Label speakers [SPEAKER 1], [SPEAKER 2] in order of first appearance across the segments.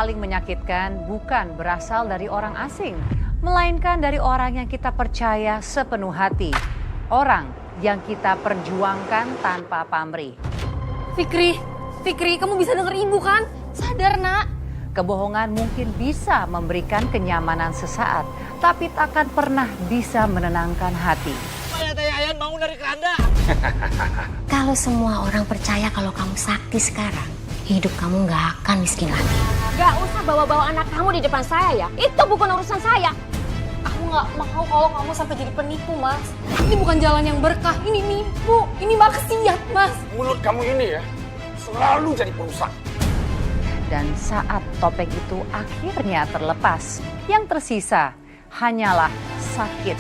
[SPEAKER 1] paling menyakitkan bukan berasal dari orang asing, melainkan dari orang yang kita percaya sepenuh hati. Orang yang kita perjuangkan tanpa pamrih.
[SPEAKER 2] Fikri, kamu bisa denger ibu kan? Sadar, Nak.
[SPEAKER 1] Kebohongan mungkin bisa memberikan kenyamanan sesaat, tapi takkan pernah bisa menenangkan hati.
[SPEAKER 3] Ayan bangun dari keranda.
[SPEAKER 4] Kalau semua orang percaya kalau kamu sakti sekarang, hidup kamu nggak akan miskin lagi.
[SPEAKER 2] Gak usah bawa-bawa anak kamu di depan saya ya. Itu bukan urusan saya. Aku nggak mau kalau kamu sampai jadi penipu, Mas. Ini bukan jalan yang berkah, ini nipu, ini maksiat, Mas.
[SPEAKER 3] Mulut kamu ini ya, selalu jadi perusak.
[SPEAKER 1] Dan saat topeng itu akhirnya terlepas, yang tersisa hanyalah sakit,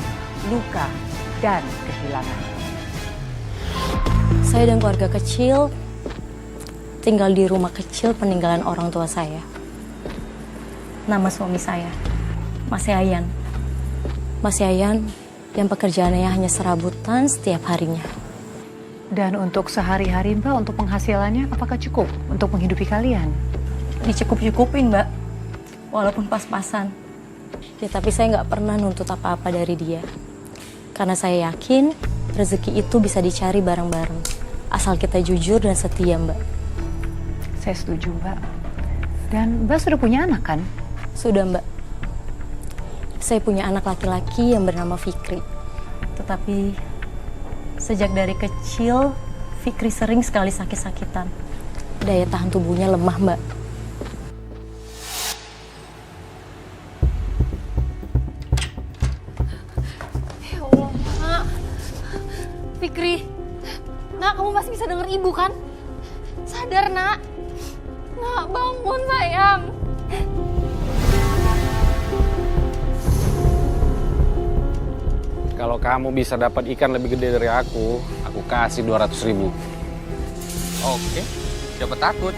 [SPEAKER 1] luka, dan kehilangan.
[SPEAKER 4] Saya dan keluarga kecil tinggal di rumah kecil peninggalan orang tua saya. Nama suami saya, Mas Yayan. Mas Yayan yang pekerjaannya hanya serabutan setiap harinya.
[SPEAKER 1] Dan untuk sehari-hari Mbak, untuk penghasilannya apakah cukup untuk menghidupi kalian?
[SPEAKER 4] Dicukup-cukupin, Mbak. Walaupun pas-pasan. Ya, tapi saya nggak pernah nuntut apa-apa dari dia. Karena saya yakin rezeki itu bisa dicari bareng-bareng. Asal kita jujur dan setia, Mbak.
[SPEAKER 1] Saya setuju, Mbak. Dan Mbak sudah punya anak kan?
[SPEAKER 4] Sudah, Mbak. Saya punya anak laki-laki yang bernama Fikri. Tetapi sejak dari kecil, Fikri sering sekali sakit-sakitan. Daya tahan tubuhnya lemah, Mbak.
[SPEAKER 2] Ya Allah, Nak. Fikri, Nak, kamu masih bisa denger ibu kan? Sadar, Nak. Nak, bangun, sayang.
[SPEAKER 3] Kalau kamu bisa dapat ikan lebih gede dari aku kasih 200.000.
[SPEAKER 5] Oke, siapa takut?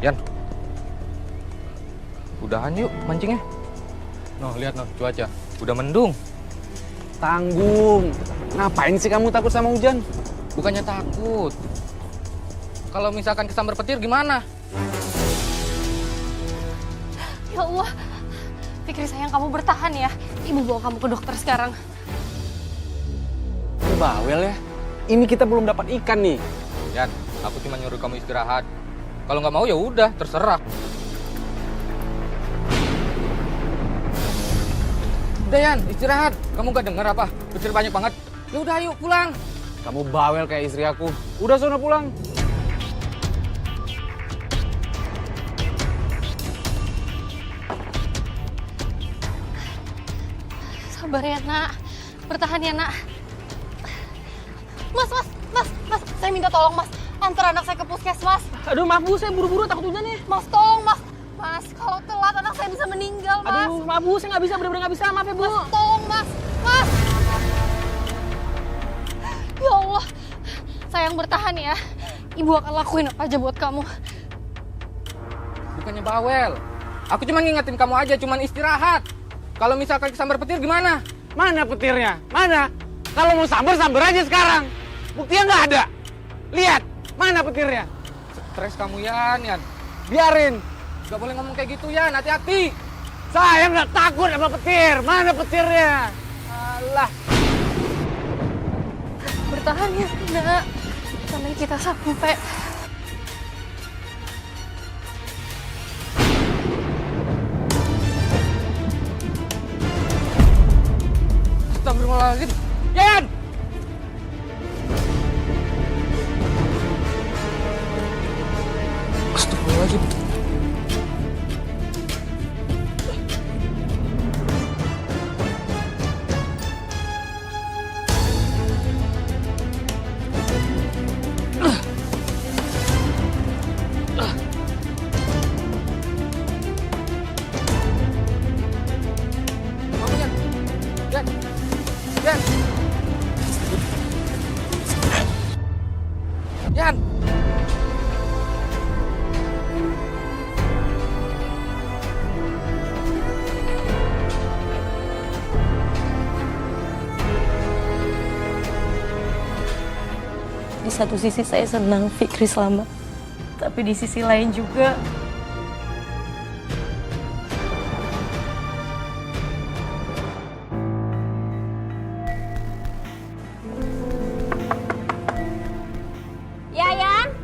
[SPEAKER 5] Yan, udahan yuk mancingnya. Noh, lihat noh cuaca, udah mendung.
[SPEAKER 3] Tanggung. Ngapain sih kamu takut sama hujan?
[SPEAKER 5] Bukannya takut. Kalau misalkan kesambar petir gimana?
[SPEAKER 2] Ya Allah. Fikri sayang, kamu bertahan ya. Ibu bawa kamu ke dokter sekarang.
[SPEAKER 3] Bawel ya. Ini kita belum dapat ikan nih.
[SPEAKER 5] Yan, aku cuma nyuruh kamu istirahat. Kalau nggak mau ya udah, terserah. Udah Yan, istirahat. Kamu nggak dengar apa? Petir banyak banget. Ya udah ayo pulang.
[SPEAKER 3] Kamu bawel kayak istri aku. Udah sono pulang.
[SPEAKER 2] Sabar ya, Nak. Bertahan ya, Nak. Mas. Saya minta tolong, Mas. Antar anak saya ke puskesmas.
[SPEAKER 6] Aduh, maaf Bu, saya buru-buru takut hujan nih.
[SPEAKER 2] Mas, tolong, Mas. Mas, kalau telat anak saya bisa meninggal, Mas.
[SPEAKER 6] Aduh, maaf Bu, saya nggak bisa, bener-bener nggak bisa. Maaf ya, Bu.
[SPEAKER 2] Mas, tolong, Mas. Mas. Ya Allah. Sayang, bertahan ya. Ibu akan lakuin apa aja buat kamu.
[SPEAKER 5] Bukannya bawel. Aku cuma ngingetin kamu aja, cuma istirahat. Kalau misalkan kesambar petir gimana?
[SPEAKER 3] Mana petirnya? Mana? Kalau mau sambar aja sekarang. Buktinya nggak ada. Lihat, mana petirnya?
[SPEAKER 5] Stres kamu Yan.
[SPEAKER 3] Biarin.
[SPEAKER 5] Gak boleh ngomong kayak gitu Yan, hati-hati.
[SPEAKER 3] Saya nggak takut sama petir. Mana petirnya? Alah.
[SPEAKER 2] Bertahan ya, Nak. Sampai kita sampai.
[SPEAKER 5] Astagfirullahaladzim. Yan! Astagfirullahaladzim. Bangun, Yan. Yan. Yan. Yan.
[SPEAKER 4] Di satu sisi saya senang Fikri selamat, tapi di sisi lain juga
[SPEAKER 2] Yayan,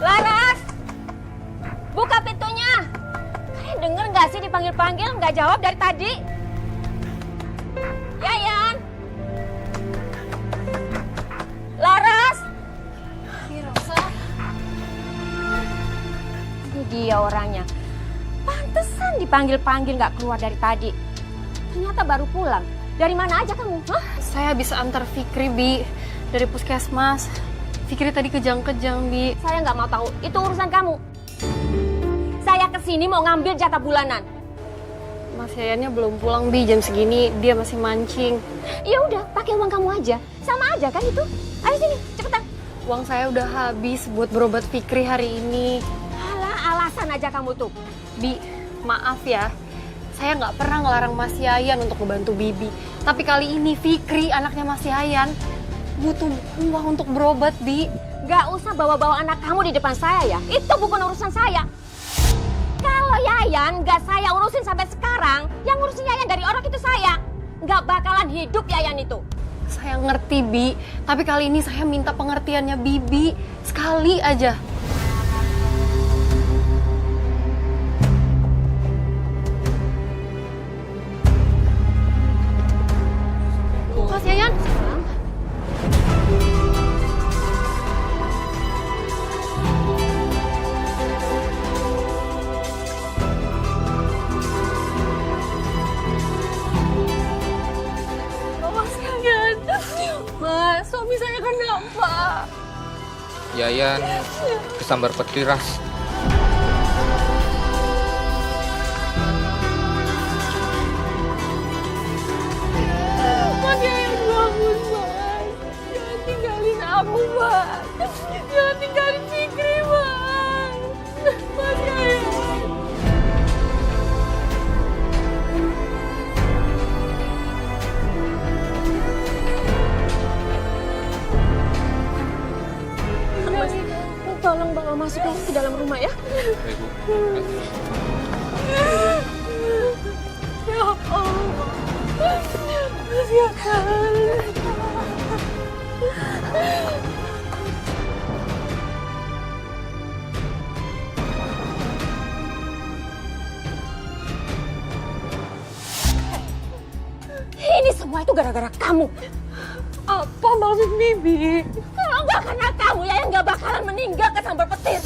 [SPEAKER 2] Laras, buka pintunya. Kalian denger nggak sih dipanggil-panggil nggak jawab dari tadi? Yayan, Laras. Rosa. Ini dia orangnya. Pantesan dipanggil-panggil nggak keluar dari tadi. Ternyata baru pulang. Dari mana aja kamu? Hah?
[SPEAKER 6] Saya bisa antar Fikri, Bi, dari puskesmas. Fikri tadi kejang-kejang, Bi.
[SPEAKER 2] Saya nggak mau tahu. Itu urusan kamu. Saya kesini mau ngambil jatah bulanan.
[SPEAKER 6] Mas Yayannya belum pulang, Bi. Jam segini dia masih mancing.
[SPEAKER 2] Ya udah, pakai uang kamu aja. Sama aja kan itu. Ayo sini, cepetan.
[SPEAKER 6] Uang saya udah habis buat berobat Fikri hari ini.
[SPEAKER 2] Alah, alasan aja kamu tuh.
[SPEAKER 6] Bi, maaf ya. Saya nggak pernah ngelarang Mas Yayan untuk membantu Bibi. Tapi kali ini Fikri, anaknya Mas Yayan, butuh uang untuk berobat, Bi.
[SPEAKER 2] Gak usah bawa-bawa anak kamu di depan saya ya. Itu bukan urusan saya. Kalau Yayan gak saya urusin sampai sekarang, yang ngurusin Yayan dari orang itu saya. Gak bakalan hidup Yayan itu.
[SPEAKER 6] Saya ngerti, Bi. Tapi kali ini saya minta pengertiannya Bibi. Sekali aja. Mas Yayan. Mas Yayan. Mas, suami saya kenapa?
[SPEAKER 5] Yayan kesambar petir, Ras.
[SPEAKER 6] Mas Yayan bangun, Mas. Jangan tinggalin aku, Mas. Jangan tinggalin Fikri, Mas. Mas Yayan. Mas, tolong bawa masuk ke dalam rumah ya.
[SPEAKER 5] Baik, Bu.
[SPEAKER 6] Ya Allah. Mas Yayan.
[SPEAKER 2] Ini semua itu gara-gara kamu.
[SPEAKER 6] Apa maksud Bibi?
[SPEAKER 2] Kalau nggak karena kamu, Yayan nggak bakalan meninggal kesambar petir.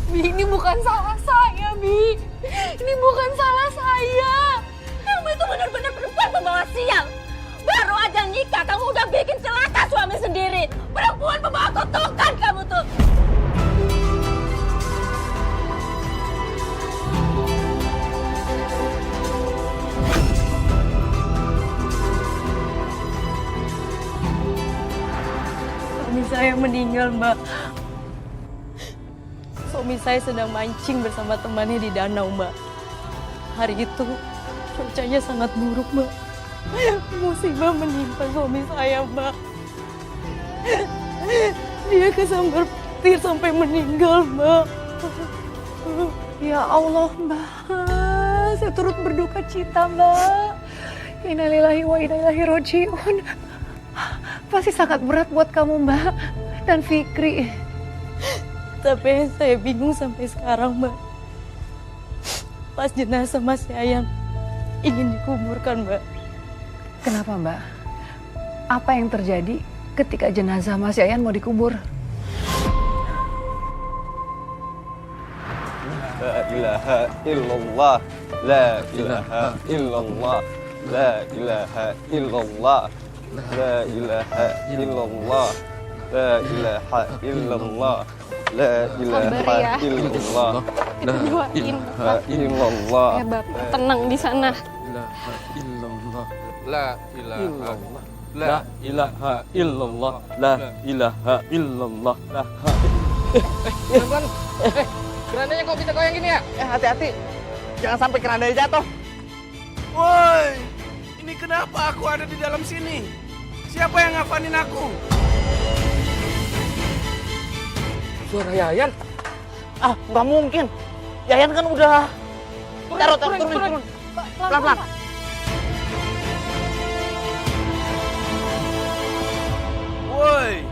[SPEAKER 6] Bi, ini bukan salah saya, Bi. Ini bukan salah saya.
[SPEAKER 2] Kamu itu benar-benar perempuan pembawa sial. Baru aja nikah, kamu udah bikin celaka suami sendiri. Perempuan pembawa kutukan kamu tuh.
[SPEAKER 4] suami saya meninggal, Mbak. Suami saya sedang mancing bersama temannya di danau, Mbak. Hari itu cuacanya sangat buruk, Mbak. Musibah menimpa suami saya, Mbak. Dia kesambar petir sampai meninggal, Mbak.
[SPEAKER 1] Ya Allah, Mbak. Saya turut berduka cita, Mbak. Innalillahi wa inna ilaihi raji'un. Pasti sangat berat buat kamu, Mbak. Dan Fikri.
[SPEAKER 4] Tapi yang saya bingung sampai sekarang, Mbak. Pas jenazah Mas Yayan ingin dikuburkan, Mbak.
[SPEAKER 1] Kenapa, Mbak? Apa yang terjadi ketika jenazah Mas Yayan mau dikubur?
[SPEAKER 7] La ilaha illallah. La ilaha illallah. La ilaha illallah. La ilaha illallah. La ilaha illallah. La ilaha illallah.
[SPEAKER 6] Kita doain.
[SPEAKER 7] La illallah.
[SPEAKER 6] Ya Bapak, tenang di sana.
[SPEAKER 5] La ilaha
[SPEAKER 7] La ilaha illallah. La ilaha illallah. La
[SPEAKER 5] Pelan-pelan. Kerandanya kok bisa goyang gini ya?
[SPEAKER 3] Hati-hati. Jangan sampai kerandanya jatuh.
[SPEAKER 8] Woi, ini kenapa aku ada di dalam sini? Siapa yang ngafanin aku?
[SPEAKER 5] Suara Yayan.
[SPEAKER 3] Ah, nggak mungkin. Yayan kan udah. Turun. Pelan-pelan.
[SPEAKER 8] Woi.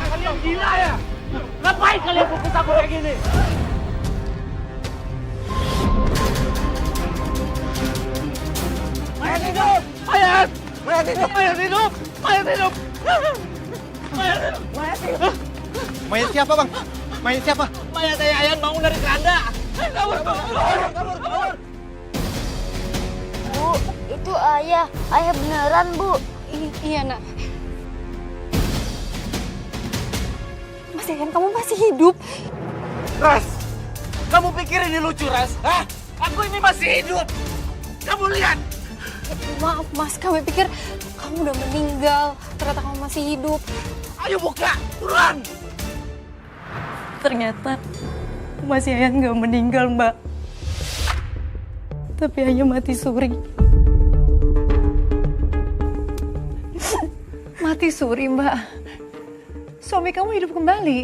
[SPEAKER 3] Kalian gila ya? Ngapain kalian pukul aku kayak gini? Mayat hidup! Mayat! Mayat hidup! Mayat hidup! Mayat hidup! Mayat hidup! Mayat hidup!
[SPEAKER 8] Mayat siapa, Bang? Mayat siapa?
[SPEAKER 3] Mayat Yayan bangun dari keranda! Kabur!
[SPEAKER 9] Bu, itu ayah. Ayah beneran, Bu.
[SPEAKER 6] Iya, Nak. Mas Yayan, kamu masih hidup.
[SPEAKER 3] Ras! Kamu pikir ini lucu, Ras? Hah? Aku ini masih hidup! Kamu lihat!
[SPEAKER 6] Maaf, Mas. Kami pikir kamu udah meninggal. Ternyata kamu masih hidup.
[SPEAKER 3] Ayo buka! Buruan!
[SPEAKER 4] Ternyata Mas Yayan nggak meninggal, Mbak. Tapi hanya mati suri.
[SPEAKER 1] Mati suri, Mbak. Suami kamu hidup kembali.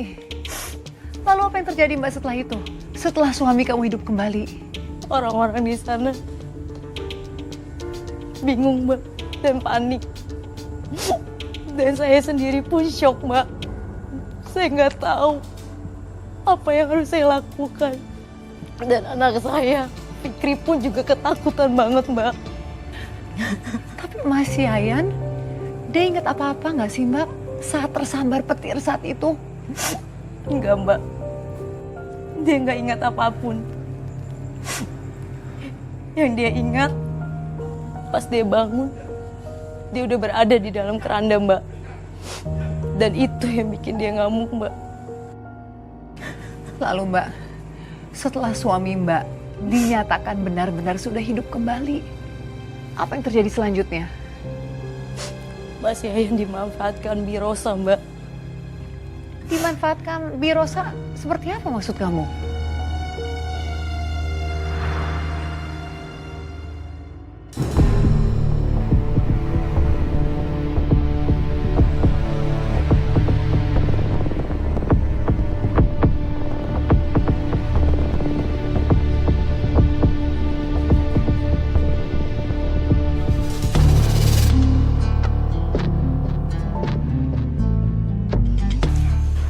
[SPEAKER 1] Lalu apa yang terjadi, Mbak, setelah itu? Setelah suami kamu hidup kembali?
[SPEAKER 4] Orang-orang di sana bingung, Mbak, dan panik. Dan saya sendiri pun shock, Mbak. Saya nggak tahu apa yang harus saya lakukan. Dan anak saya, Fikri pun juga ketakutan banget, Mbak.
[SPEAKER 1] Tapi Mas Yayan, dia ingat apa-apa nggak sih, Mbak? Saat tersambar petir saat itu?
[SPEAKER 4] Enggak, Mbak. Dia nggak ingat apapun. Yang dia ingat, pas dia bangun, dia udah berada di dalam keranda, Mbak. Dan itu yang bikin dia ngamuk, Mbak.
[SPEAKER 1] Lalu, Mbak, setelah suami Mbak dinyatakan benar-benar sudah hidup kembali, apa yang terjadi selanjutnya?
[SPEAKER 4] Mas Yayan dimanfaatkan Bi Rosa, Mbak.
[SPEAKER 1] Dimanfaatkan Bi Rosa seperti apa maksud kamu?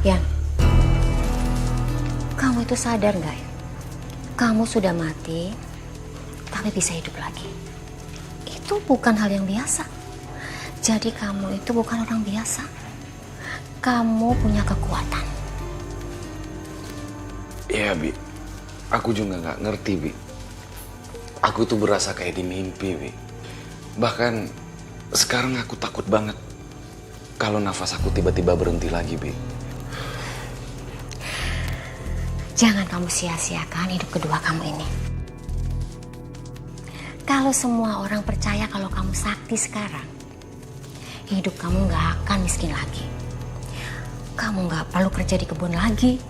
[SPEAKER 2] Yan, kamu itu sadar nggak ya? Kamu sudah mati, tapi bisa hidup lagi. Itu bukan hal yang biasa. Jadi kamu itu bukan orang biasa. Kamu punya kekuatan.
[SPEAKER 10] Iya, Bi. Aku juga nggak ngerti, Bi. Aku tuh berasa kayak di mimpi, Bi. Bahkan sekarang aku takut banget kalau nafas aku tiba-tiba berhenti lagi, Bi.
[SPEAKER 2] Jangan kamu sia-siakan hidup kedua kamu ini. Kalau semua orang percaya kalau kamu sakti sekarang, hidup kamu nggak akan miskin lagi. Kamu nggak perlu kerja di kebun lagi,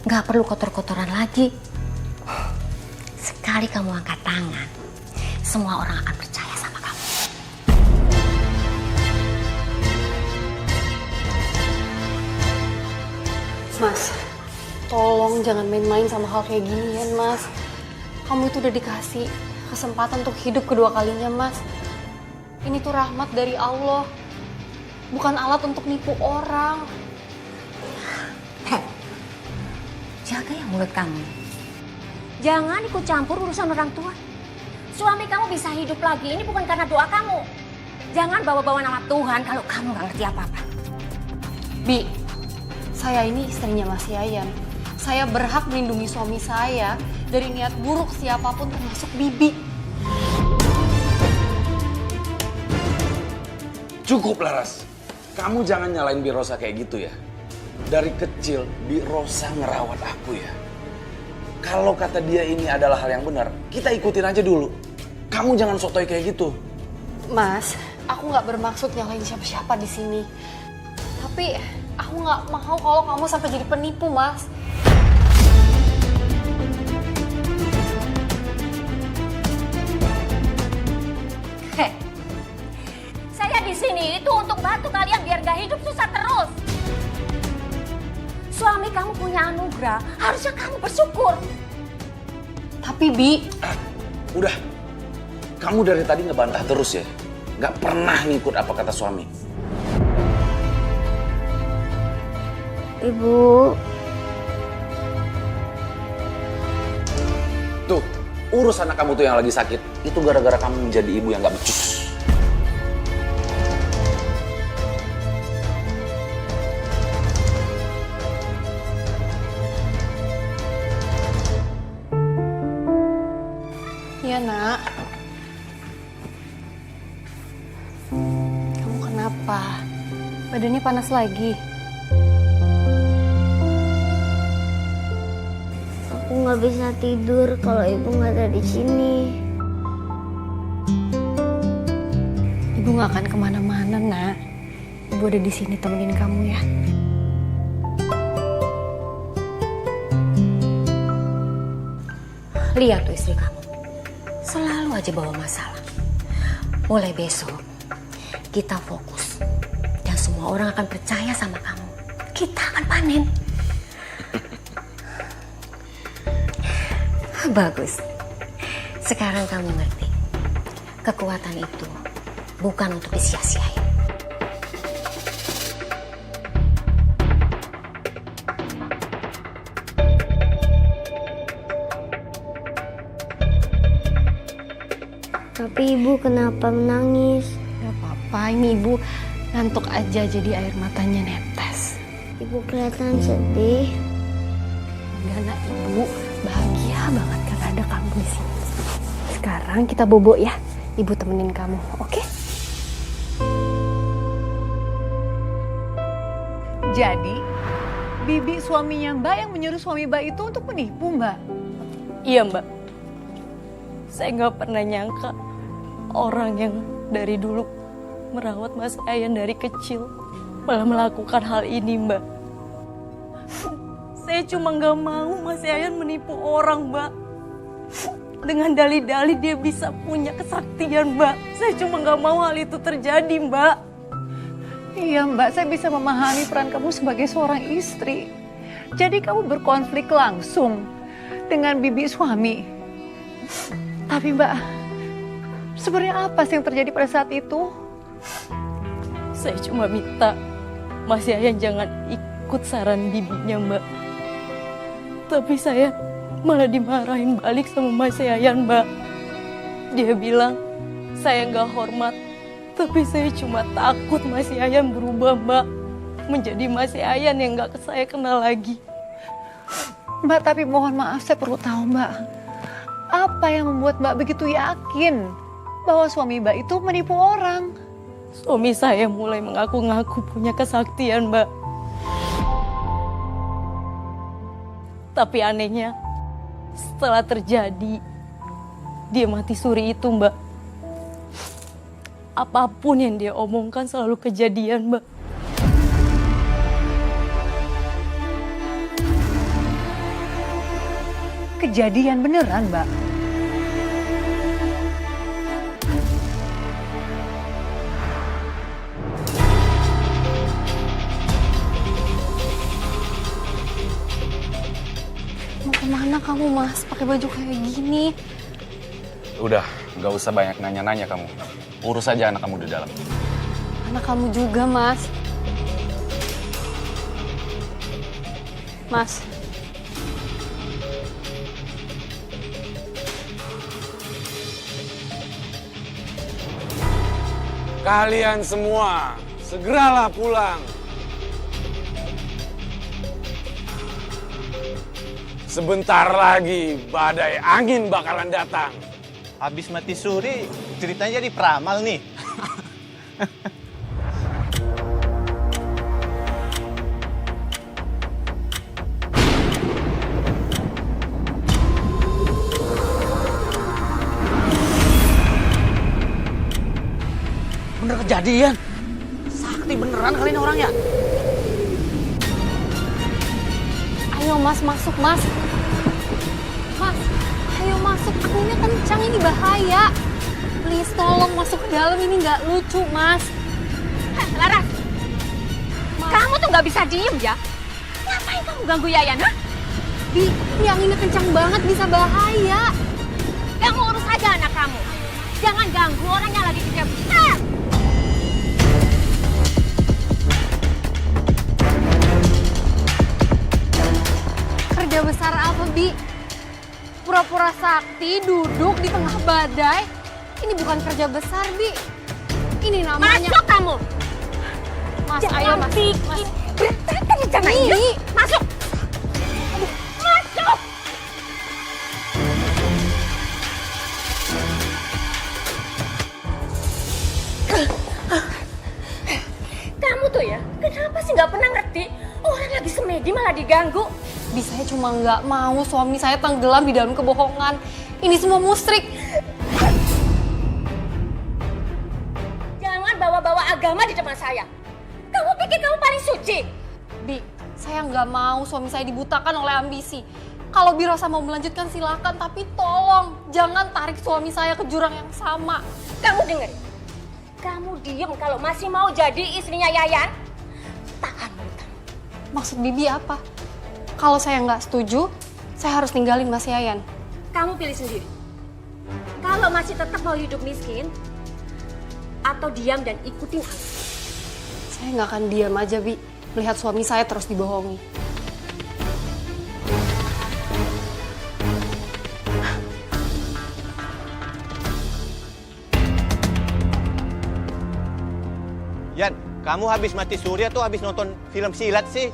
[SPEAKER 2] nggak perlu kotor-kotoran lagi. Sekali kamu angkat tangan, semua orang akan percaya sama kamu.
[SPEAKER 6] Mas, tolong jangan main-main sama hal kayak gini ya, Mas. Kamu itu udah dikasih kesempatan untuk hidup kedua kalinya, Mas. Ini tuh rahmat dari Allah. Bukan alat untuk nipu orang.
[SPEAKER 2] Jaga ya mulut kamu. Jangan ikut campur urusan orang tua. Suami kamu bisa hidup lagi, ini bukan karena doa kamu. Jangan bawa-bawa nama Tuhan kalau kamu nggak ngerti apa-apa.
[SPEAKER 6] Bi, saya ini istrinya Mas Yayan. Saya berhak melindungi suami saya dari niat buruk siapapun termasuk Bibi.
[SPEAKER 10] Cukup, Laras. Kamu jangan nyalain Bi Rosa kayak gitu ya. Dari kecil, Bi Rosa ngerawat aku ya. Kalau kata dia ini adalah hal yang benar, kita ikutin aja dulu. Kamu jangan sotoy kayak gitu.
[SPEAKER 6] Mas, aku nggak bermaksud nyalain siapa-siapa di sini. Tapi aku nggak mau kalau kamu sampai jadi penipu, Mas.
[SPEAKER 2] sini itu untuk bantu kalian biar gak hidup susah terus. Suami kamu punya anugerah, harusnya kamu bersyukur.
[SPEAKER 6] Tapi Bi,
[SPEAKER 10] Udah, kamu dari tadi ngebantah terus ya. Nggak pernah ngikut apa kata suami.
[SPEAKER 9] Ibu,
[SPEAKER 10] Tuh, urus anak kamu tuh yang lagi sakit. Itu gara-gara kamu menjadi ibu yang nggak becus.
[SPEAKER 6] ya nak. Kamu kenapa? Badannya panas lagi.
[SPEAKER 9] aku nggak bisa tidur kalau ibu nggak ada di sini.
[SPEAKER 6] Ibu nggak akan kemana-mana, nak. Ibu ada di sini temenin kamu ya.
[SPEAKER 2] Lihat tuh istri kamu, selalu aja bawa masalah. Mulai besok, kita fokus. Dan semua orang akan percaya sama kamu. Kita akan panen. Bagus. Sekarang kamu ngerti. Kekuatan itu bukan untuk disia-siain.
[SPEAKER 9] Tapi ibu kenapa menangis?
[SPEAKER 6] Gak apa-apa, ini ibu ngantuk aja jadi air matanya netes.
[SPEAKER 9] Ibu kelihatan sedih.
[SPEAKER 6] Enggak, nak, ibu bahagia banget karena ada kamu di sini. Sekarang kita bobo ya, ibu temenin kamu, oke?
[SPEAKER 1] Jadi, bibi suaminya Mbak yang menyuruh suami Mbak itu untuk menipu Mbak?
[SPEAKER 4] Iya Mbak, saya nggak pernah nyangka orang yang dari dulu merawat Mas Ayan dari kecil malah melakukan hal ini Mbak. Saya cuma nggak mau Mas Ayan menipu orang Mbak. Dengan dalih-dalih dia bisa punya kesaktian Mbak. Saya cuma nggak mau hal itu terjadi Mbak.
[SPEAKER 1] Iya Mbak, saya bisa memahami peran kamu sebagai seorang istri. Jadi kamu berkonflik langsung dengan bibi suami. Tapi Mbak, sebenarnya apa sih yang terjadi pada saat itu?
[SPEAKER 4] Saya cuma minta Mas Yayan jangan ikut saran bibinya Mbak. Tapi saya malah dimarahin balik sama Mas Yayan Mbak. Dia bilang saya nggak hormat. Tapi saya cuma takut Mas Yayan berubah Mbak. Menjadi Mas Yayan yang nggak saya kenal lagi.
[SPEAKER 1] Mbak, tapi mohon maaf saya perlu tahu Mbak. Apa yang membuat Mbak begitu yakin bahwa suami Mbak itu menipu orang?
[SPEAKER 4] Suami saya mulai mengaku-ngaku punya kesaktian, Mbak. Tapi anehnya, setelah terjadi, dia mati suri itu, Mbak. Apapun yang dia omongkan selalu kejadian, Mbak.
[SPEAKER 1] Kejadian beneran, Mbak?
[SPEAKER 6] Mau kemana kamu, Mas? Pakai baju kayak gini.
[SPEAKER 10] Udah, nggak usah banyak nanya-nanya kamu. Urus aja anak kamu di dalam.
[SPEAKER 6] Anak kamu juga, Mas. Mas.
[SPEAKER 3] Kalian semua, segeralah pulang. Sebentar lagi badai angin bakalan datang.
[SPEAKER 8] Habis mati suri, ceritanya jadi peramal nih.
[SPEAKER 3] Bener kejadian. Sakti beneran kali ini orangnya.
[SPEAKER 6] Ayo, Mas, masuk, Mas. Mas, ayo masuk. Anginnya kencang, ini bahaya. Please, tolong masuk ke dalam. Ini nggak lucu, Mas.
[SPEAKER 2] Laras, kamu tuh nggak bisa diem ya? Ngapain kamu ganggu Yayan, ha?
[SPEAKER 6] Bi, ini anginnya kencang banget, bisa bahaya.
[SPEAKER 2] Kamu urus aja anak kamu. Jangan ganggu orang yang lagi kerja besar.
[SPEAKER 6] Kerja besar apa, Bi? Pura-pura sakti, duduk di tengah badai. Ini bukan kerja besar, Bi. Ini namanya...
[SPEAKER 2] Masuk kamu.
[SPEAKER 6] Mas, ayo, Mas.
[SPEAKER 2] Bikin berantakan rencana ini. Masuk. Masuk. Kamu tuh ya, kenapa sih nggak pernah ngerti? Orang lagi semedi malah diganggu.
[SPEAKER 6] Bi, saya cuma nggak mau suami saya tenggelam di dalam kebohongan. Ini semua musrik.
[SPEAKER 2] Jangan bawa-bawa agama di depan saya. Kamu pikir kamu paling suci?
[SPEAKER 6] Bi, saya nggak mau suami saya dibutakan oleh ambisi. Kalau Bi Rosa mau melanjutkan silakan, tapi tolong jangan tarik suami saya ke jurang yang sama.
[SPEAKER 2] Kamu dengerin. Kamu diem kalau masih mau jadi istrinya Yayan. Tahan mulut kamu.
[SPEAKER 6] Maksud Bibi apa? Kalau saya nggak setuju, saya harus ninggalin Mas Yayan.
[SPEAKER 2] Kamu pilih sendiri. Kalau masih tetap mau hidup miskin, atau diam dan ikutin aku.
[SPEAKER 6] Saya nggak akan diam aja, Bi, melihat suami saya terus dibohongi.
[SPEAKER 8] Yan, kamu habis mati suri atau habis nonton film silat sih?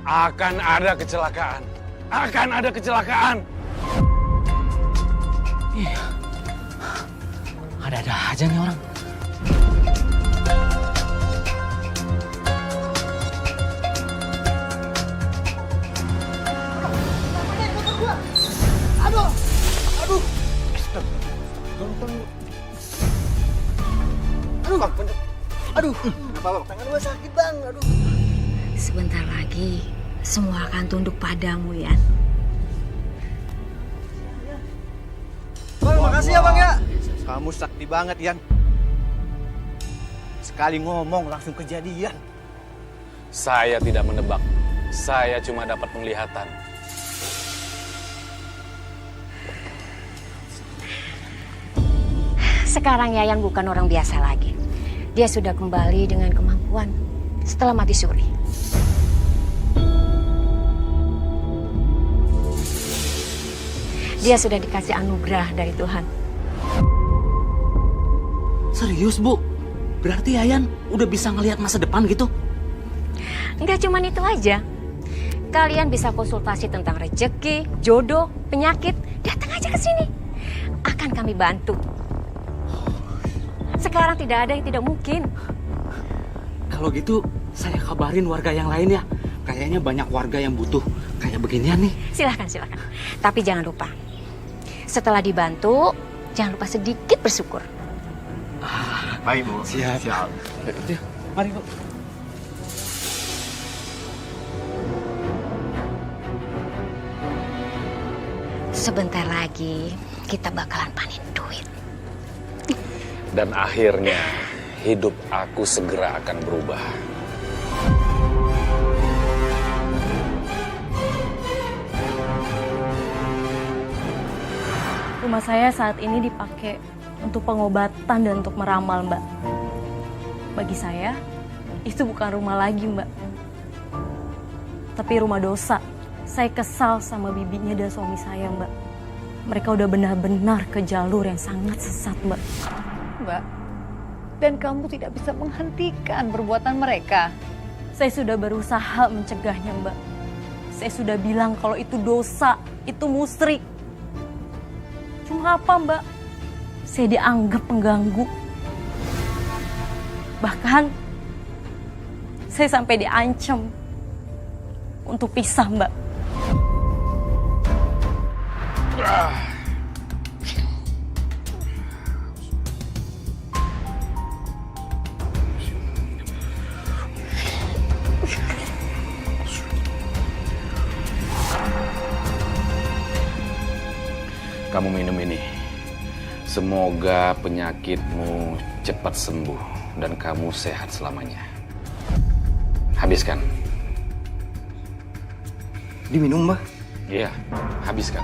[SPEAKER 10] Akan ada kecelakaan. Akan ada kecelakaan.
[SPEAKER 3] Ada-ada aja nih orang.
[SPEAKER 2] Sebentar lagi, semua akan tunduk padamu, ya.
[SPEAKER 8] Bang, makasih ya Bang ya. Kamu sakti banget, Yan. Sekali ngomong langsung kejadian.
[SPEAKER 10] Saya tidak menebak. Saya cuma dapat penglihatan.
[SPEAKER 2] Sekarang Yayan bukan orang biasa lagi. Dia sudah kembali dengan kemampuan setelah mati suri. Dia sudah dikasih anugerah dari Tuhan.
[SPEAKER 3] Serius, Bu? Berarti Yayan udah bisa ngelihat masa depan gitu?
[SPEAKER 2] Enggak cuma itu aja. Kalian bisa konsultasi tentang rezeki, jodoh, penyakit. Datang aja ke sini. Akan kami bantu. Sekarang tidak ada yang tidak mungkin.
[SPEAKER 3] Kalau gitu, saya kabarin warga yang lain ya. Kayaknya banyak warga yang butuh kayak beginian nih.
[SPEAKER 2] Silakan. Tapi jangan lupa, setelah dibantu, jangan lupa sedikit bersyukur.
[SPEAKER 8] Baik, Bu.
[SPEAKER 3] Siap. Mari, Bu.
[SPEAKER 2] Sebentar lagi, kita bakalan panen duit.
[SPEAKER 10] Dan akhirnya, hidup aku segera akan berubah.
[SPEAKER 4] Rumah saya saat ini dipakai untuk pengobatan dan untuk meramal, Mbak. Bagi saya, itu bukan rumah lagi, Mbak. Tapi rumah dosa. Saya kesal sama bibinya dan suami saya, Mbak. Mereka udah benar-benar ke jalur yang sangat sesat, Mbak.
[SPEAKER 1] Mbak, dan kamu tidak bisa menghentikan perbuatan mereka.
[SPEAKER 4] Saya sudah berusaha mencegahnya, Mbak. Saya sudah bilang kalau itu dosa, itu musyrik. Cuma apa, Mbak? Saya dianggap pengganggu. Bahkan, saya sampai diancam untuk pisah, Mbak.
[SPEAKER 10] Kamu minum ini. Semoga penyakitmu cepat sembuh. dan kamu sehat selamanya. Habiskan.
[SPEAKER 11] Diminum, Mbah?
[SPEAKER 10] Iya, habiskan.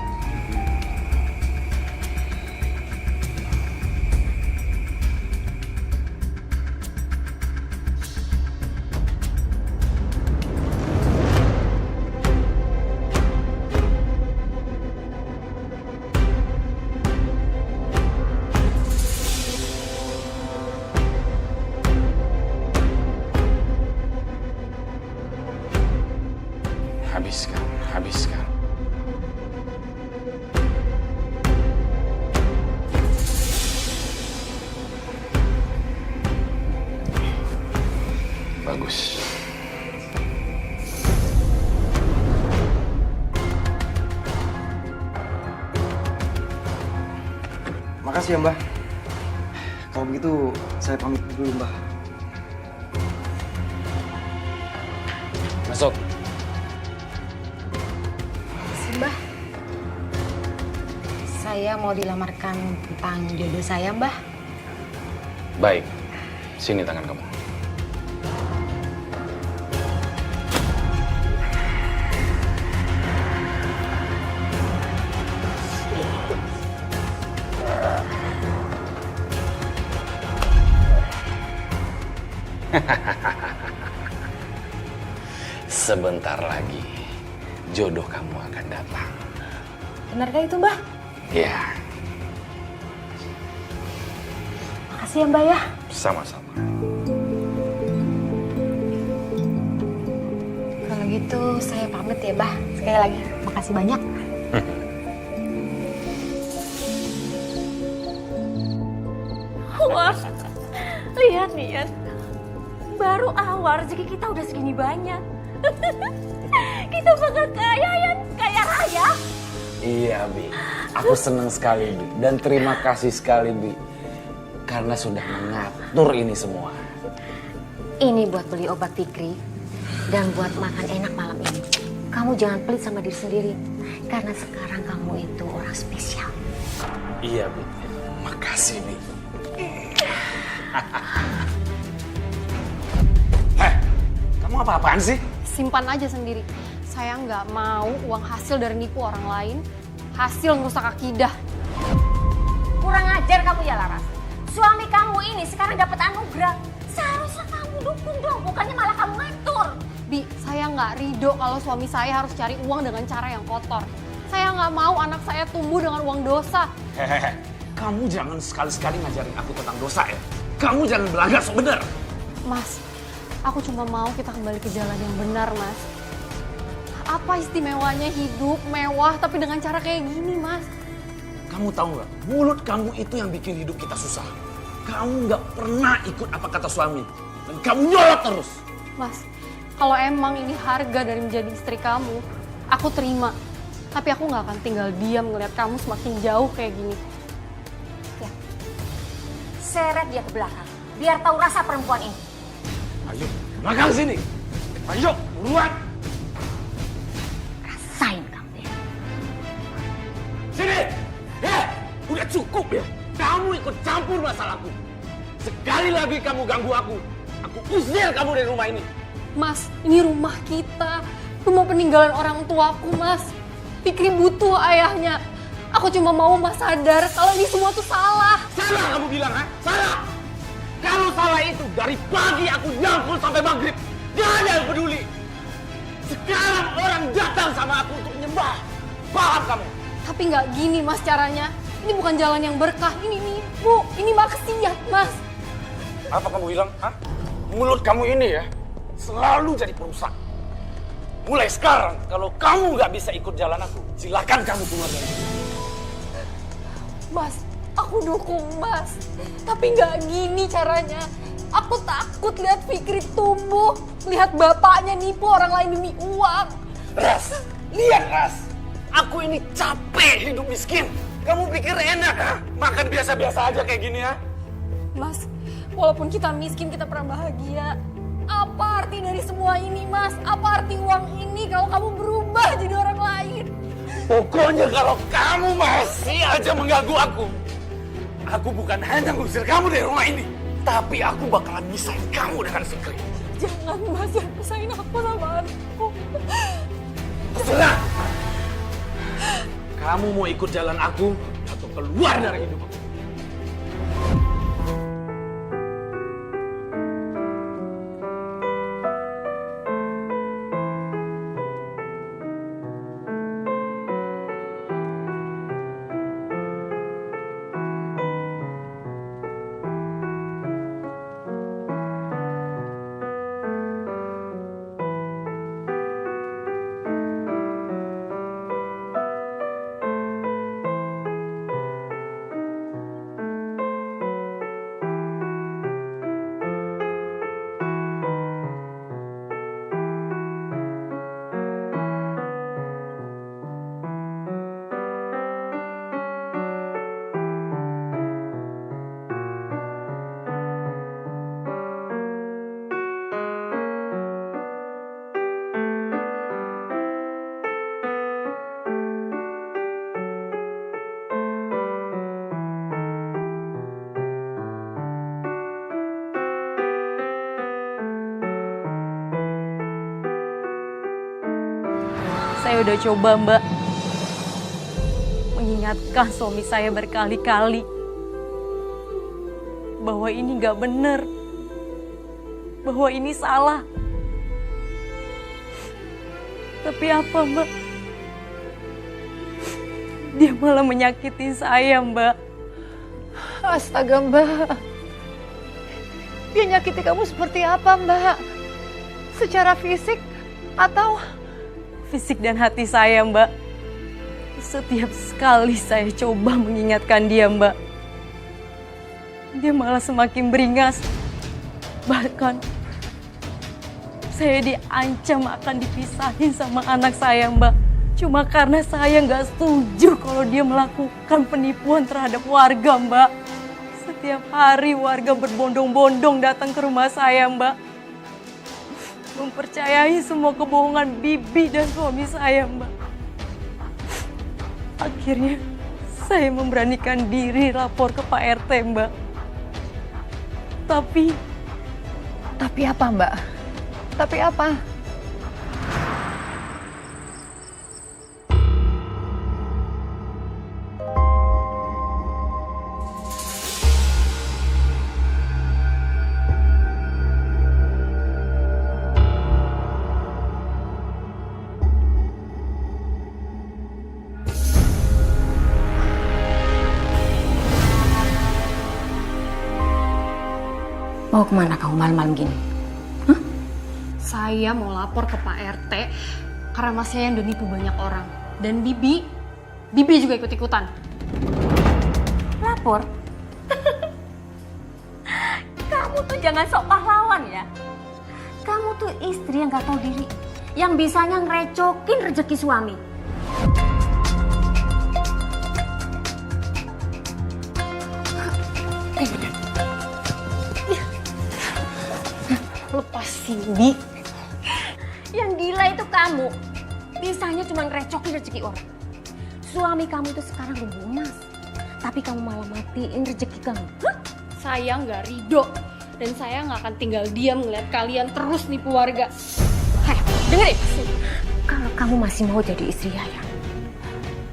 [SPEAKER 10] Habiskan, habiskan. Bagus.
[SPEAKER 11] Makasih ya, Mbah. Kalau begitu, saya pamit dulu, Mbah.
[SPEAKER 10] Masuk.
[SPEAKER 4] Mbah, saya mau dilamarkan tentang jodoh saya, Mbah.
[SPEAKER 10] Baik, sini tangan kamu. Sebentar lagi jodoh kamu akan datang.
[SPEAKER 4] Benarkah itu, Mbah?
[SPEAKER 10] Iya,
[SPEAKER 4] Makasih ya, Mbah ya.
[SPEAKER 10] sama-sama.
[SPEAKER 4] Kalau gitu saya pamit ya, Mbah. Sekali lagi, makasih banyak.
[SPEAKER 2] Wah, lihat. Baru awal rezeki kita udah segini banyak. Kita bakal kaya ya, kaya raya.
[SPEAKER 10] Iya, Bi. Aku senang sekali, Bi. Dan terima kasih sekali, Bi. Karena sudah mengatur ini semua.
[SPEAKER 2] Ini buat beli obat Fikri dan buat makan enak malam ini. Kamu jangan pelit sama diri sendiri. Karena sekarang kamu itu orang spesial.
[SPEAKER 10] Iya, Bi. Makasih, Bi. Heh, kamu apa-apaan sih?
[SPEAKER 6] Simpan aja sendiri. Saya nggak mau uang hasil dari nipu orang lain, hasil ngerusak akidah.
[SPEAKER 2] Kurang ajar kamu ya, Laras. Suami kamu ini sekarang dapat anugerah. Seharusnya kamu dukung dong, bukannya malah kamu ngatur.
[SPEAKER 6] Bi, saya nggak ridho kalau suami saya harus cari uang dengan cara yang kotor. Saya nggak mau anak saya tumbuh dengan uang dosa.
[SPEAKER 10] Hehehe, kamu jangan sekali-sekali ngajarin aku tentang dosa ya. Kamu jangan belagak sok bener.
[SPEAKER 6] Mas, aku cuma mau kita kembali ke jalan yang benar, Mas. Apa istimewanya hidup mewah tapi dengan cara kayak gini, Mas?
[SPEAKER 10] Kamu tahu nggak? Mulut kamu itu yang bikin hidup kita susah. Kamu nggak pernah ikut apa kata suami. Dan kamu nyolot terus.
[SPEAKER 6] Mas, kalau emang ini harga dari menjadi istri kamu, aku terima. Tapi aku nggak akan tinggal diam ngeliat kamu semakin jauh kayak gini.
[SPEAKER 2] Ya. Seret dia ke belakang, biar tahu rasa perempuan ini.
[SPEAKER 10] Ayo, belakang sini. Ayo, buruan.
[SPEAKER 2] Rasain kamu ya.
[SPEAKER 10] Sini. Udah cukup ya. Kamu ikut campur masalahku. Sekali lagi kamu ganggu aku usir kamu dari rumah ini.
[SPEAKER 6] Mas, ini rumah kita. Rumah peninggalan orang tuaku, Mas. Fikri butuh ayahnya. Aku cuma mau Mas sadar kalau ini semua tuh salah.
[SPEAKER 10] Salah kamu bilang, ha? Salah. Kalau salah itu dari pagi aku nyangkul sampai maghrib. Gak ada yang peduli. Sekarang orang datang sama aku untuk menyembah. Paham kamu?
[SPEAKER 6] Tapi nggak gini, Mas, caranya. Ini bukan jalan yang berkah. Ini nipu. Ini maksiat, Mas.
[SPEAKER 10] Apa kamu bilang? Hah? Mulut kamu ini ya selalu jadi perusak. Mulai sekarang kalau kamu nggak bisa ikut jalan aku, silakan kamu keluar dari sini.
[SPEAKER 6] Mas, aku dukung Mas. Tapi nggak gini caranya. Aku takut lihat Fikri tumbuh, lihat bapaknya nipu orang lain demi uang.
[SPEAKER 10] Ras, lihat Ras. Aku ini capek hidup miskin. Kamu pikir enak, ha? Makan biasa-biasa aja kayak gini, ha?
[SPEAKER 6] Mas, walaupun kita miskin, kita pernah bahagia. Apa arti dari semua ini, Mas? Apa arti uang ini kalau kamu berubah jadi orang lain?
[SPEAKER 10] Pokoknya kalau kamu masih aja mengganggu aku bukan hanya ngusir kamu dari rumah ini. Tapi aku bakalan misahin kamu dengan Fikri.
[SPEAKER 1] Jangan Mas, jangan pisahin aku sama anakku.
[SPEAKER 10] Terserah. Kamu mau ikut jalan aku atau keluar dari hidup aku?
[SPEAKER 4] Saya udah coba, Mbak, mengingatkan suami saya berkali-kali bahwa ini gak bener, bahwa ini salah. Tapi apa, Mbak? Dia malah menyakiti saya, Mbak.
[SPEAKER 1] Astaga, Mbak. Dia nyakiti kamu seperti apa, Mbak? Secara fisik atau...
[SPEAKER 4] Fisik dan hati saya, Mbak. Setiap sekali saya coba mengingatkan dia, Mbak, dia malah semakin beringas. Bahkan saya diancam akan dipisahin sama anak saya, Mbak. Cuma karena saya nggak setuju kalau dia melakukan penipuan terhadap warga, Mbak. Setiap hari warga berbondong-bondong datang ke rumah saya, Mbak, mempercayai semua kebohongan Bibi dan suami saya, Mbak. Akhirnya saya memberanikan diri lapor ke Pak RT, Mbak.
[SPEAKER 1] Tapi apa, Mbak? Tapi apa?
[SPEAKER 2] Mau kemana kamu malam-malam gini?
[SPEAKER 6] Saya mau lapor ke Pak RT karena Mas Yayan udah nipu banyak orang. Dan Bibi juga ikut-ikutan.
[SPEAKER 2] Lapor? Kamu tuh jangan sok pahlawan ya. Kamu tuh istri yang gak tahu diri, yang bisanya ngerecokin rezeki suami.
[SPEAKER 6] Lepasin, Bi.
[SPEAKER 2] Yang gila itu kamu. Bisanya cuma ngerecokin rezeki orang. Suami kamu itu sekarang lumpuh emas, tapi kamu malah matiin rezeki kamu.
[SPEAKER 6] Saya nggak ridho. Dan saya nggak akan tinggal diam ngeliat kalian terus nipu warga.
[SPEAKER 2] Hei, dengerin. Kalau kamu masih mau jadi istri Yayan,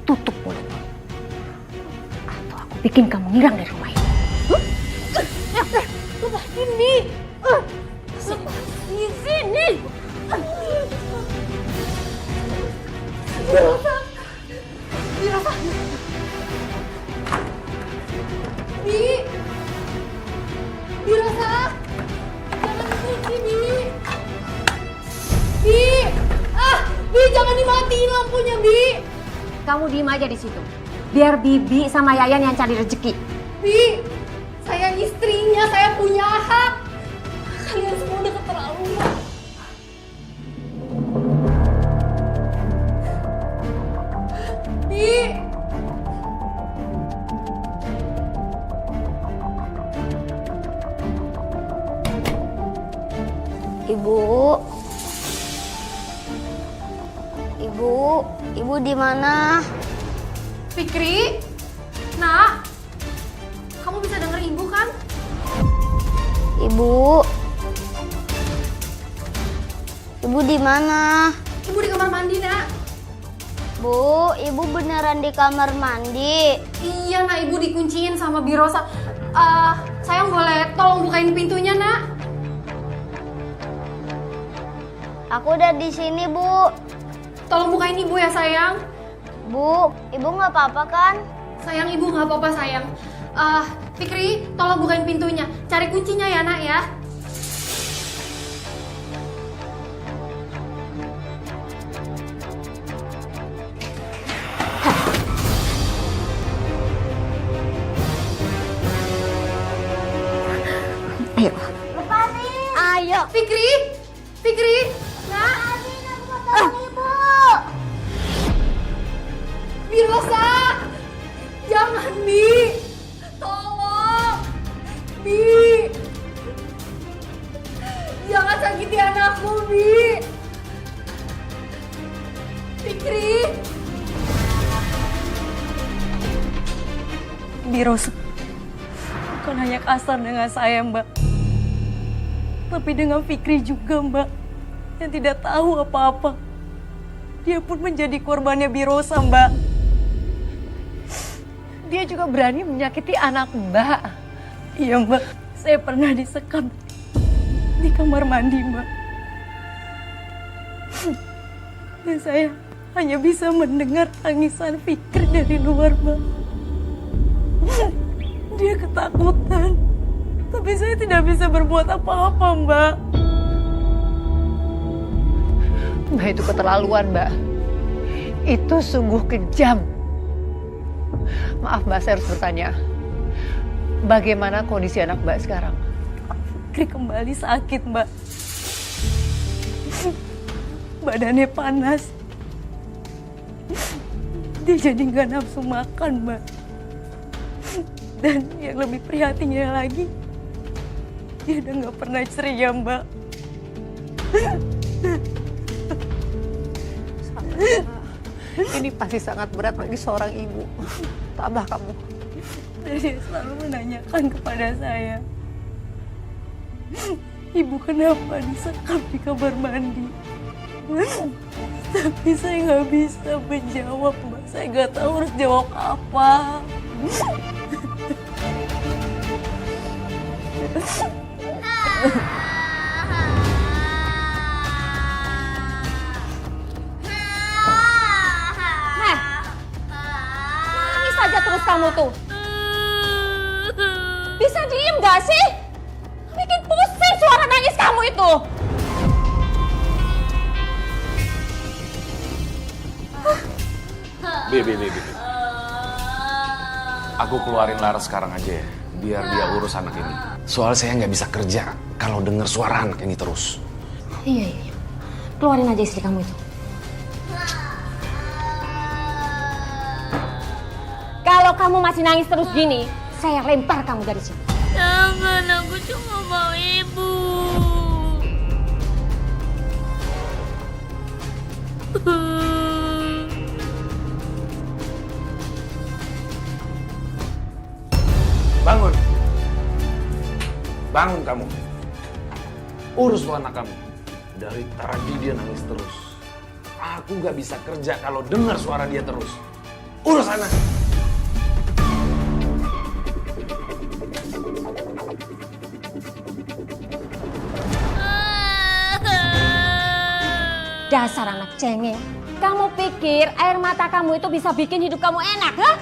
[SPEAKER 2] tutup mulutmu. Atau aku bikin kamu ngilang dari rumah ini.
[SPEAKER 6] Lepasin, Bi.
[SPEAKER 2] Di sini.
[SPEAKER 6] Birosa. Birosa. Jangan dikunci, Bi. Bi, jangan dimatiin lampunya, Bi.
[SPEAKER 2] Kamu diem aja di situ. Biar Bibi sama Yayan yang cari rezeki.
[SPEAKER 6] Bi, saya istrinya, saya punya hak. Kalian semua udah keterlaluan. Bi.
[SPEAKER 9] Ibu di mana?
[SPEAKER 6] Fikri, Nak, kamu bisa denger ibu kan?
[SPEAKER 9] Ibu. Ibu di mana?
[SPEAKER 6] Ibu di kamar mandi, Nak.
[SPEAKER 9] Bu, ibu beneran di kamar mandi?
[SPEAKER 6] Iya, Nak, Ibu dikunciin sama Bi Rosa. Sayang boleh tolong bukain pintunya, Nak?
[SPEAKER 9] Aku udah di sini, Bu.
[SPEAKER 6] Tolong bukain Ibu ya, sayang.
[SPEAKER 9] Bu, ibu nggak apa-apa kan?
[SPEAKER 6] Sayang, Ibu nggak apa-apa, sayang. Fikri, tolong bukain pintunya. Cari kuncinya ya, Nak, ya.
[SPEAKER 1] Ayo.
[SPEAKER 9] Lepasin!
[SPEAKER 2] Ayo.
[SPEAKER 6] Fikri! Fikri! Nak!
[SPEAKER 9] Lepasin, aku mau tolong ibu!
[SPEAKER 6] Bi Rosa! Jangan, Bi! Tolong! Bi! Jangan sakiti anakku, Bi! Fikri!
[SPEAKER 4] Bi Rosa bukan hanya kasar dengan saya, Mbak. Tapi dengan Fikri juga, Mbak. Yang tidak tahu apa-apa. Dia pun menjadi korbannya Bi Rosa, Mbak.
[SPEAKER 1] Dia juga berani menyakiti anak Mbak.
[SPEAKER 4] Iya, Mbak. Saya pernah disekap di kamar mandi, Mbak. Dan saya hanya bisa mendengar tangisan Fikri dari luar, Mbak. Dia ketakutan. Tapi saya tidak bisa berbuat apa-apa, Mbak.
[SPEAKER 1] Mbak, itu keterlaluan, Mbak. Itu sungguh kejam. Maaf, Mbak, saya harus bertanya. Bagaimana kondisi anak Mbak sekarang?
[SPEAKER 4] Fikri kembali sakit, Mbak. Badannya panas. Dia jadi nggak nafsu makan, Mbak. Dan yang lebih prihatinnya lagi, dia udah nggak pernah ceria, Mbak.
[SPEAKER 1] Ini pasti sangat berat bagi seorang ibu. Tabah kamu.
[SPEAKER 4] Dan dia selalu menanyakan kepada saya, Ibu kenapa disekap di kamar mandi? Tapi saya nggak bisa menjawab, Mbak. Saya nggak tahu harus jawab apa.
[SPEAKER 2] Nangis saja terus kamu tuh. Bisa diem gak sih? Bikin pusing suara nangis kamu itu.
[SPEAKER 10] Bi. Aku keluarin Laras sekarang aja ya, biar dia urus anak ini. Soal saya nggak bisa kerja kalau dengar suara anak ini terus.
[SPEAKER 2] Iya. Keluarin aja istri kamu itu. Kalau kamu masih nangis terus gini, saya lempar kamu dari sini.
[SPEAKER 9] Jangan, aku cuma mau ibu.
[SPEAKER 10] Bangun. Bangun kamu. Urus tuh anak kamu. Dari tadi dia nangis terus. Aku gak bisa kerja kalau dengar suara dia terus. Urus anak.
[SPEAKER 2] Dasar anak cengeng. Kamu pikir air mata kamu itu bisa bikin hidup kamu enak, ha?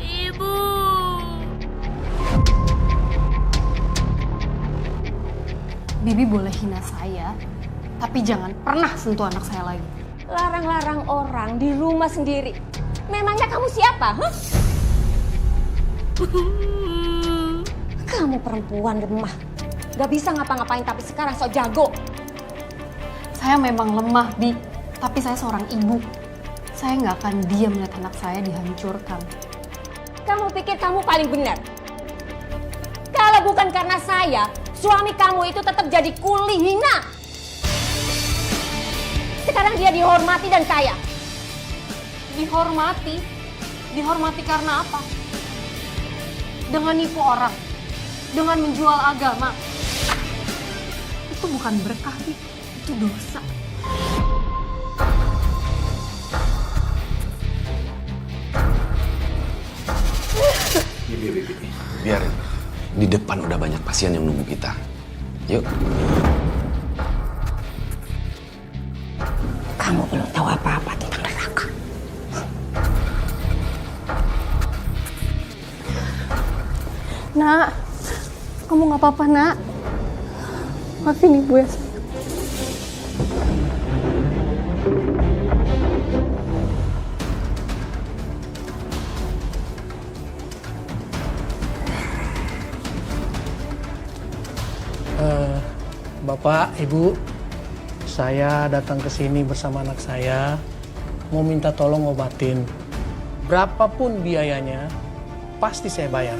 [SPEAKER 9] Ibu.
[SPEAKER 6] Bibi boleh hina saya, tapi jangan pernah sentuh anak saya lagi.
[SPEAKER 2] Larang-larang orang di rumah sendiri. Memangnya kamu siapa, ha? Kamu perempuan lemah. Gak bisa ngapa-ngapain tapi sekarang sok jago.
[SPEAKER 6] Saya memang lemah, Bi. Tapi saya seorang ibu. Saya nggak akan diam melihat anak saya dihancurkan.
[SPEAKER 2] Kamu pikir kamu paling benar? Kalau bukan karena saya, suami kamu itu tetap jadi kuli hina. Sekarang dia dihormati dan kaya.
[SPEAKER 6] Dihormati? Dihormati karena apa? Dengan nipu orang, dengan menjual agama. Itu bukan berkah, Bi. Itu dosa.
[SPEAKER 10] Biarin. Di depan udah banyak pasien yang nunggu kita. Yuk.
[SPEAKER 2] Kamu belum tahu apa-apa tentang neraka.
[SPEAKER 6] Nak, kamu nggak apa-apa, Nak. Maafin Ibu ya.
[SPEAKER 12] Bapak, Ibu, saya datang ke sini bersama anak saya, mau minta tolong obatin. Berapapun biayanya, pasti saya bayar.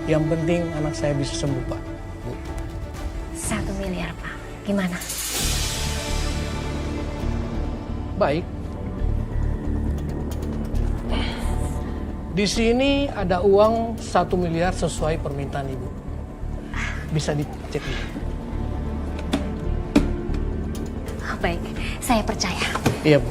[SPEAKER 12] Yang penting anak saya bisa sembuh, Pak. Bu.
[SPEAKER 2] 1 miliar, Pak. Gimana?
[SPEAKER 12] Baik. Di sini ada uang 1 miliar sesuai permintaan Ibu. Bisa dicek dulu.
[SPEAKER 2] Baik, saya percaya.
[SPEAKER 12] Iya, Bu.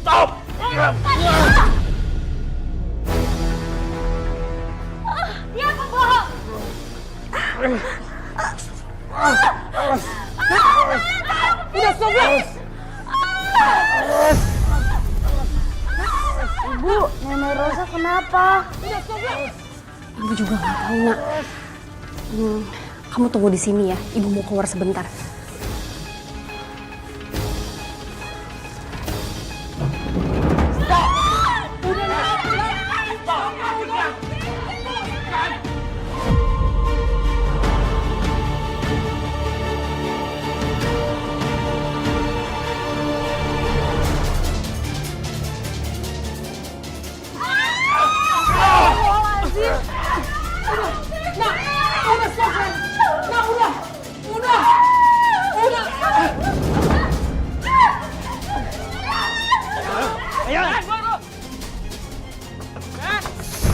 [SPEAKER 3] Stop!
[SPEAKER 2] Dia pembohong!
[SPEAKER 3] Udah stop!
[SPEAKER 9] Ibu, Nenek Rosa kenapa?
[SPEAKER 6] Ibu juga nggak tahu, Nak. Kamu tunggu di sini ya. Ibu mau keluar sebentar.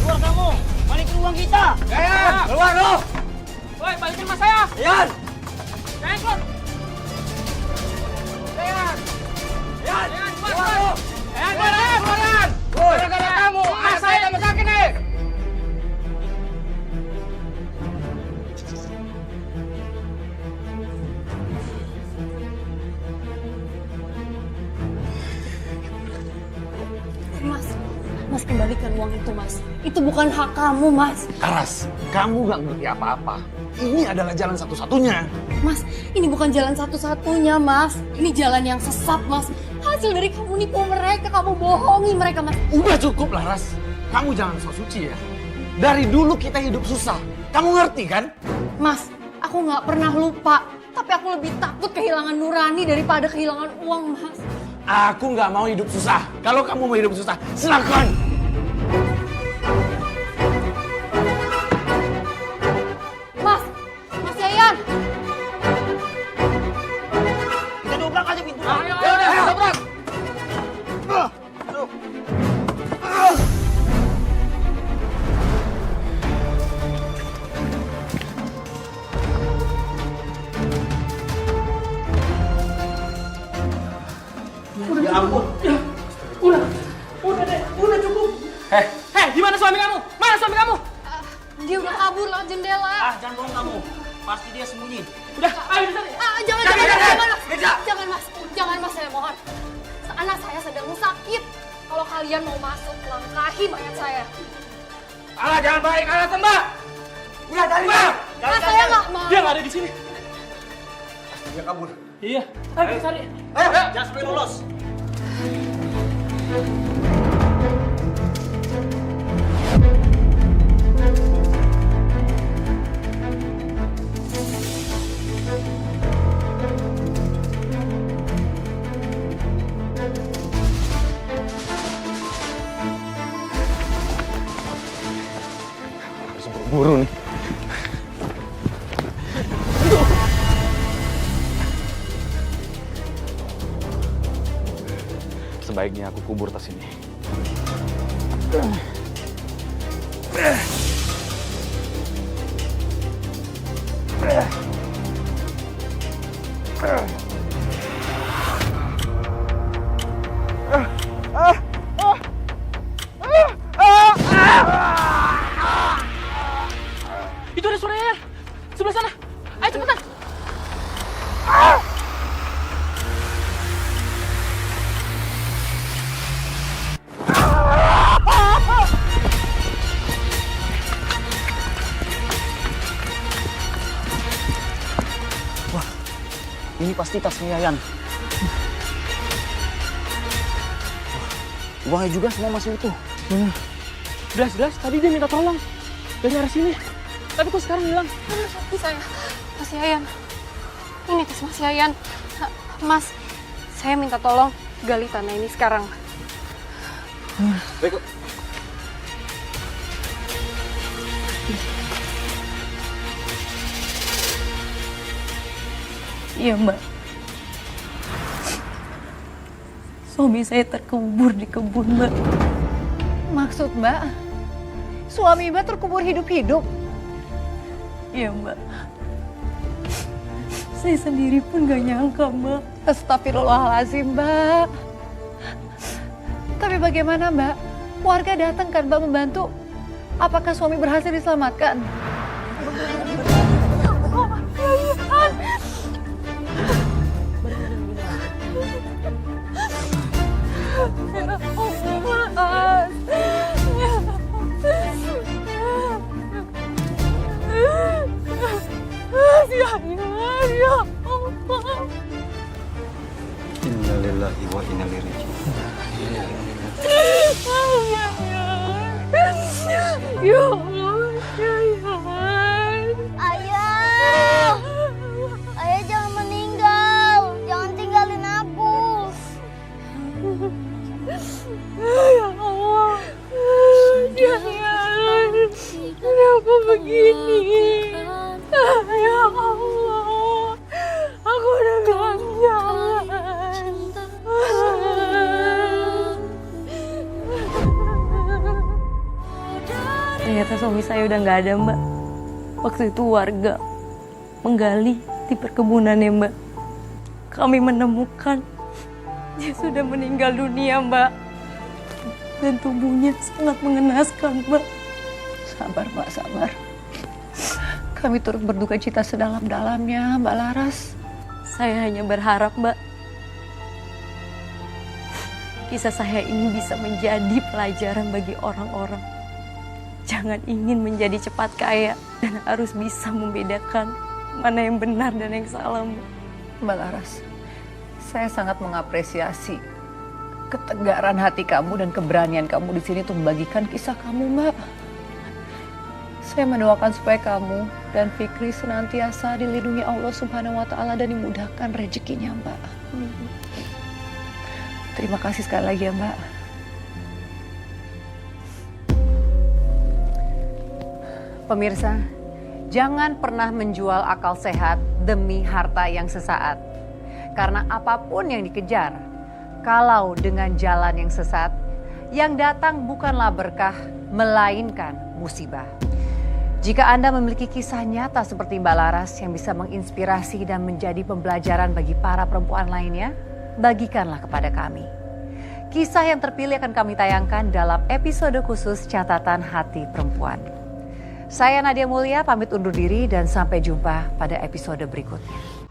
[SPEAKER 3] Keluar kamu! Balikin uang kita! Ayan! Keluar lo!
[SPEAKER 5] Woi, balikin mas saya!
[SPEAKER 3] Ayan!
[SPEAKER 5] Jangan keluar!
[SPEAKER 3] Ayan! Ayan!
[SPEAKER 5] Keluar lo! Keluar! Gara-gara kamu, saya tambah sakit nih!
[SPEAKER 6] Mas, kembalikan uang itu, Mas. Itu bukan hak kamu, Mas.
[SPEAKER 10] Karas, kamu gak ngerti apa-apa. Ini adalah jalan satu-satunya.
[SPEAKER 6] Mas, ini bukan jalan satu-satunya, Mas. Ini jalan yang sesat, Mas. Hasil dari kamu nipu mereka, kamu bohongi mereka, Mas.
[SPEAKER 10] Udah cukup lah, Ras. Kamu jangan sok suci ya. Dari dulu kita hidup susah. Kamu ngerti kan?
[SPEAKER 6] Mas, aku nggak pernah lupa. Tapi aku lebih takut kehilangan nurani daripada kehilangan uang, Mas.
[SPEAKER 10] Aku nggak mau hidup susah. Kalau kamu mau hidup susah, silakan.
[SPEAKER 6] Mas Yayan.
[SPEAKER 3] Kita dobrak aja pintu.
[SPEAKER 5] Ayo, dobrak!
[SPEAKER 3] Ya ampun.
[SPEAKER 12] Udah deh, udah cukup.
[SPEAKER 5] Hei, gimana suami kamu? Mana suami kamu?
[SPEAKER 6] Dia udah kabur lewat jendela.
[SPEAKER 3] Jangan bohong kamu. Pasti dia sembunyi.
[SPEAKER 5] Udah, ayo di sana.
[SPEAKER 6] Jangan mas, saya mohon. Anak saya sedang sakit. Kalau kalian mau masuk, langkahi mayat saya.
[SPEAKER 5] Alah, jangan baik, alasan mbak.
[SPEAKER 3] Udah cari.
[SPEAKER 6] Mas, saya nggak mau.
[SPEAKER 5] Dia nggak ada di sini.
[SPEAKER 3] Dia kabur.
[SPEAKER 5] Iya, ayo cari.
[SPEAKER 3] Ayo, jangan sampai lolos. keburu nih. Sebaiknya aku kubur tas ini.
[SPEAKER 5] Itu ada suara Yayan. Sebelah sana. Ayo cepetan.
[SPEAKER 11] Ini pasti tasnya Yayan. Uangnya juga semua masih utuh.
[SPEAKER 5] Jelas-jelas tadi dia minta tolong dari arah sini. Tapi kok sekarang hilang?
[SPEAKER 6] Mas Yayan. Ini tas Mas Yayan. Mas, saya minta tolong gali tanah ini sekarang.
[SPEAKER 3] Baik.
[SPEAKER 4] Iya, Mbak. Suami saya terkubur di kebun, Mbak.
[SPEAKER 1] Maksud Mbak, suami Mbak terkubur hidup-hidup?
[SPEAKER 4] Iya, Mbak. Saya sendiri pun gak nyangka, Mbak.
[SPEAKER 1] Astagfirullahaladzim, Mbak. Tapi bagaimana, Mbak? Warga datang kan, Mbak, membantu. Apakah suami berhasil diselamatkan?
[SPEAKER 11] Innalillahi wa inna ilaihi raji'un.
[SPEAKER 9] Ya Allah, Ayah! Ayah jangan meninggal. Jangan tinggalin aku.
[SPEAKER 1] Ya Allah, jangan. Kenapa begini? Ya Allah, aku udah bilang jangan.
[SPEAKER 4] Ternyata suami saya udah nggak ada, Mbak. Waktu itu warga menggali di perkebunannya, Mbak. Kami menemukan dia sudah meninggal dunia, Mbak. Dan tubuhnya sangat mengenaskan, Mbak.
[SPEAKER 1] Sabar, Mbak, sabar. Kami turut berduka cita sedalam-dalamnya, Mbak Laras.
[SPEAKER 4] Saya hanya berharap, Mbak, kisah saya ini bisa menjadi pelajaran bagi orang-orang. Jangan ingin menjadi cepat kaya dan harus bisa membedakan mana yang benar dan yang salah, Mbak.
[SPEAKER 1] Mbak Laras, saya sangat mengapresiasi ketegaran hati kamu dan keberanian kamu di sini untuk membagikan kisah kamu, Mbak. Saya mendoakan supaya kamu dan Fikri senantiasa dilindungi Allah Subhanahu wa Ta'ala dan dimudahkan rezekinya, Mbak. Terima kasih sekali lagi ya, Mbak. Pemirsa, jangan pernah menjual akal sehat demi harta yang sesaat. Karena apapun yang dikejar, kalau dengan jalan yang sesat, yang datang bukanlah berkah, melainkan musibah. Jika Anda memiliki kisah nyata seperti Mbak Laras yang bisa menginspirasi dan menjadi pembelajaran bagi para perempuan lainnya, bagikanlah kepada kami. Kisah yang terpilih akan kami tayangkan dalam episode khusus Catatan Hati Perempuan. Saya Nadia Mulia pamit undur diri dan sampai jumpa pada episode berikutnya.